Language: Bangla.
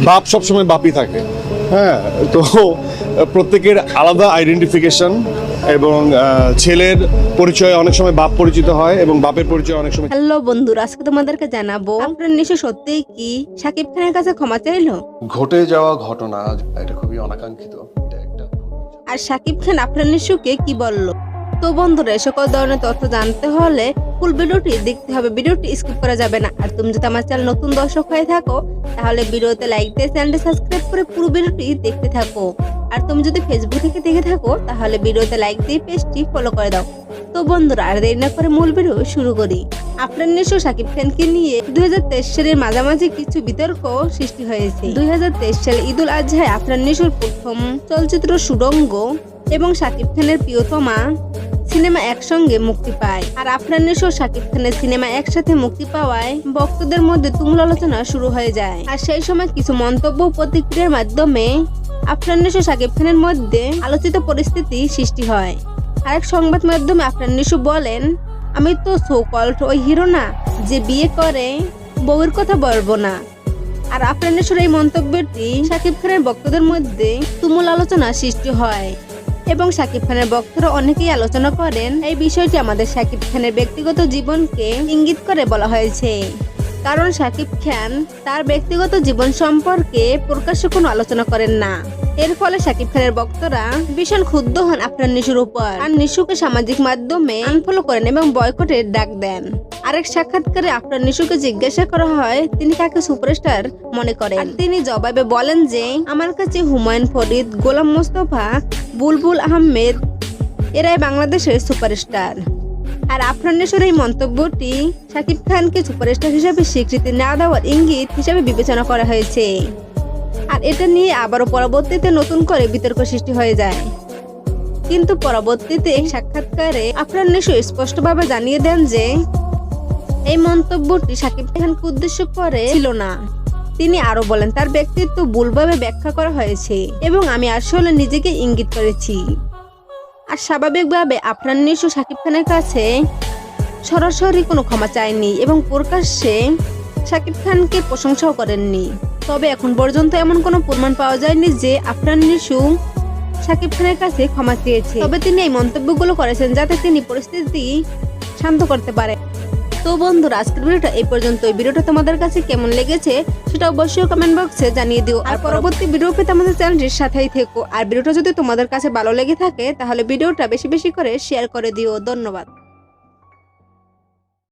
বাপ সবসময় বাপই থাকে। হ্যাঁ, তো প্রত্যেকের আলাদা আইডেন্টিফিকেশন এবং ছেলের পরিচয় অনেক সময় বাপ পরিচিত হয় এবং বাপের পরিচয় অনেক সময়। হ্যালো বন্ধুরা, আজকে তোমাদেরকে জানাবো আপনার নিশ্চয় সত্যিই কি শাকিব খানের কাছে ক্ষমা চাইলো, ঘটে যাওয়া ঘটনা এটা খুবই অনাকাঙ্ক্ষিত। এটা একটা আর শাকিব খান আপনার নিশুকে কি বলল। তো বন্ধুরা, এ সকল ধরনের তথ্য জানতে হলে ফুল ভিডিওটি দেখতে হবে, ভিডিওটি স্কিপ করা যাবে না। আর তুমি যদি আমার চ্যানেল নতুন দর্শক হয়ে থাকো তাহলে ভিডিওতে লাইক দিয়ে চ্যানেলটি সাবস্ক্রাইব করে পুরো ভিডিওটি দেখতে থাকো। আর তুমি যদি ফেসবুক থেকে দেখে থাকো তাহলে ভিডিওতে লাইক দিয়ে পেজটি ফলো করে দাও। তো বন্ধুরা, আর দেরি না করে মূল ভিডিও শুরু করি। আপনার নিশ্চয় শাকিব খানকে নিয়ে 2023 সালের মাঝামাঝি কিছু বিতর্ক সৃষ্টি হয়েছে। 2023 সালে ঈদুল আজহায় আপনার নিশ্চয় প্রথম চলচ্চিত্র সুড়ঙ্গ এবং শাকিব খানের প্রিয়তমা সিনেমা একসঙ্গে মুক্তি পায়। আর আফরান নিশো শাকিব খানের সিনেমা একসাথে মুক্তি পাওয়ায় ভক্তদের মধ্যে তুমুল আলোচনা শুরু হয়ে যায়। আর সেই সময় কিছু মন্তব্য ও প্রতিক্রিয়ার মাধ্যমে আফরান নিশো শাকিব খানের মধ্যে আলোচিত পরিস্থিতি সৃষ্টি হয়। আরেক সংবাদ মাধ্যমে আফরান নিশো বলেন, আমি তো সো কল্ড ওই হিরো না যে বিয়ে করে বউয়ের কথা বলবো না। আর আফরান নিশোর এই মন্তব্যটি শাকিব খানের ভক্তদের মধ্যে তুমুল আলোচনা সৃষ্টি হয় এবং শাকিব খানের ভক্তরা অনেকেই আলোচনা করেন এই বিষয়টি আমাদের শাকিব খানের ব্যক্তিগত জীবনকে ইঙ্গিত করে বলা হয়েছে, কারণ শাকিব খান তার ব্যক্তিগত জীবন সম্পর্কে প্রকাশ্যে কোনো আলোচনা করেন না। এর ফলে শাকিব খানের ভক্তরা ভীষণ ক্ষুব্ধ হন আফরান নিশুর উপর আর নিশুকে সামাজিক মাধ্যমে আনফলো করেন এবং বয়কটের ডাক দেন। আরেক সাক্ষাৎকারে আফরান নিশুকে জিজ্ঞাসা করা হয় তিনি কাকে সুপারস্টার মনে করেন। তিনি জবাবে বলেন যে আমার কাছে হুমায়ুন ফরিদ, গোলাম মোস্তফা, বুলবুল আহমেদ এরাই বাংলাদেশের সুপারস্টার। আর আফরান নিশুর এই মন্তব্যটি শাকিব খানকে সুপারস্টার হিসেবে স্বীকৃতি না দেওয়ার ইঙ্গিত হিসেবে বিবেচনা করা হয়েছে। আর এটা নিয়ে আবারও পরবর্তীতে নতুন করে বিতর্ক সৃষ্টি হয়ে যায়। কিন্তু পরবর্তীতে সাক্ষাৎকারে আফরান নিশো স্পষ্টভাবে জানিয়ে দেন যে এই মন্তব্যটি শাকিব খানকে উদ্দেশ্য করে ছিল না। তিনি আরো বলেন তার ব্যক্তিত্ব ভুলভাবে ব্যাখ্যা করা হয়েছে এবং আমি আসলে নিজেকে ইঙ্গিত করেছি। আর স্বাভাবিকভাবে আফরান নিশো শাকিব খানের কাছে সরাসরি কোনো ক্ষমা চায়নি এবং প্রকাশ্যে শাকিব খানকে প্রশংসাও করেননি। তবে এখন পর্যন্ত এমন কোনো প্রমাণ পাওয়া যায়নি যে আফরান নিশো শাকিব খানের কাছে ক্ষমা চেয়েছে। তবে তিনি এই মন্তব্যগুলো করেছেন যাতে তিনি পরিস্থিতি শান্ত করতে পারেন। তো বন্ধুরা, আজকের ভিডিওটা এই পর্যন্ত। এই ভিডিওটা তোমাদের কাছে কেমন লেগেছে সেটা অবশ্যই কমেন্ট বক্সে জানিয়ে দিও। আর পরবর্তী ভিডিও পেতে আমাদের চ্যানেলটির সাথেই থেকো। আর ভিডিওটা যদি তোমাদের কাছে ভালো লেগে থাকে তাহলে ভিডিওটা বেশি বেশি করে শেয়ার করে দিও। ধন্যবাদ।